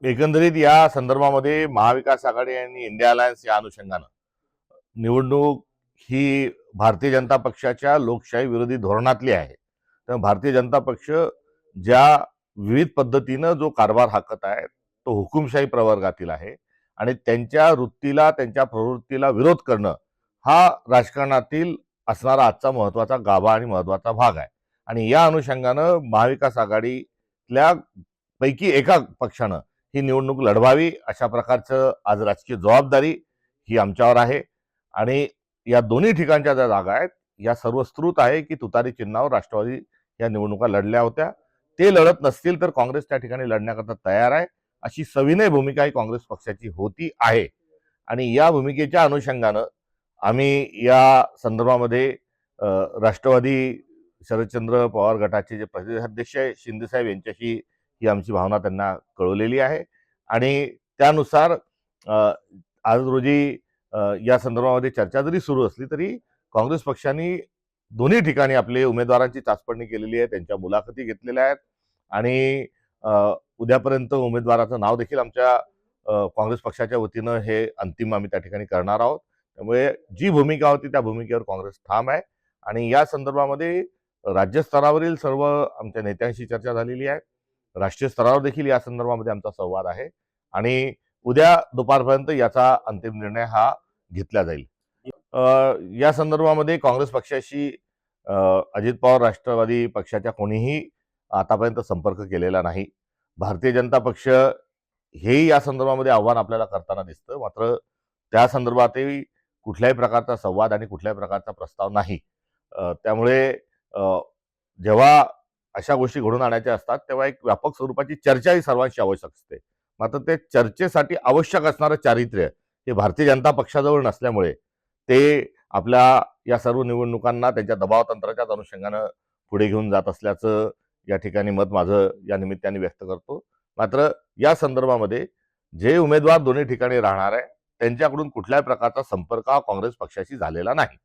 एकंदरीत या संदर्भामध्ये महाविकास आघाडी आणि इंडिया अलायन्स या अनुषंगानं निवडणूक ही भारतीय जनता पक्षाच्या लोकशाही विरोधी धोरणातली आहे. तर भारतीय जनता पक्ष ज्या विविध पद्धतीनं जो कारभार हाकत आहे तो हुकुमशाही प्रवर्गातील आहे आणि त्यांच्या वृत्तीला त्यांच्या प्रवृत्तीला विरोध करणं हा राजकारणातील असणारा आजचा महत्त्वाचा गाभा आणि महत्त्वाचा भाग आहे. आणि या अनुषंगानं महाविकास आघाडीतल्या पैकी एका पक्षानं ही निवडणूक लढवावी अशा प्रकारचं आज राजकीय जबाबदारी ही आमच्यावर आहे. आणि या दोन्ही ठिकाणच्या ज्या जागा आहेत या सर्वस्कृत आहे की तुतारी चिन्हावर राष्ट्रवादी या निवडणुका लढल्या होत्या. ते लढत नसतील तर काँग्रेस त्या ठिकाणी लढण्याकरता तयार आहे अशी सविनय भूमिका ही काँग्रेस पक्षाची होती आहे. आणि या भूमिकेच्या अनुषंगानं आम्ही या संदर्भामध्ये राष्ट्रवादी शरदचंद्र पवार गटाचे जे प्रदेशाध्यक्ष आहे शिंदेसाहेब यांच्याशी ही आमची भावना त्यांना कळवलेली आहे. आणि त्यानुसार आज रोजी या संदर्भामध्ये चर्चा जरी सुरू असली तरी काँग्रेस पक्षाने दोन्ही ठिकाणी आपले उमेदवारांची चाचपणी केलेली आहे, त्यांच्या मुलाखती घेतलेल्या आहेत आणि उद्यापर्यंत उमेदवाराचं नाव देखील आमच्या काँग्रेस पक्षाच्या वतीनं हे अंतिम आम्ही त्या ठिकाणी करणार आहोत. त्यामुळे जी भूमिका होती त्या भूमिकेवर काँग्रेस ठाम आहे. आणि या संदर्भामध्ये राज्यस्तरावरील सर्व आमच्या नेत्यांशी चर्चा झालेली आहे. राष्ट्रीय स्तरावर देखील या संदर्भामध्ये आमचा संवाद आहे आणि उद्या दुपारपर्यंत याचा अंतिम निर्णय हा घेतला जाईल. या संदर्भामध्ये काँग्रेस पक्षाशी अजित पवार राष्ट्रवादी पक्षाच्या कोणीही आतापर्यंत संपर्क केलेला नाही. भारतीय जनता पक्ष हेही या संदर्भामध्ये आव्हान आपल्याला करताना दिसतं, मात्र त्या संदर्भातही कुठल्याही प्रकारचा संवाद आणि कुठल्याही प्रकारचा प्रस्ताव नाही. त्यामुळे जेव्हा अशा गोष्टी घडून आणायच्या असतात तेव्हा एक व्यापक स्वरूपाची चर्चा ही सर्वांशी आवश्यक असते. मात्र ते चर्चेसाठी आवश्यक असणारं चारित्र्य हे भारतीय जनता पक्षाजवळ नसल्यामुळे ते आपल्या या सर्व निवडणुकांना त्यांच्या दबाव तंत्राच्याच अनुषंगानं पुढे घेऊन जात असल्याचं या ठिकाणी मत माझं या निमित्ताने व्यक्त करतो. मात्र या संदर्भामध्ये जे उमेदवार दोन्ही ठिकाणी राहणार आहे त्यांच्याकडून कुठल्याही प्रकारचा संपर्क हा काँग्रेस पक्षाशी झालेला नाही.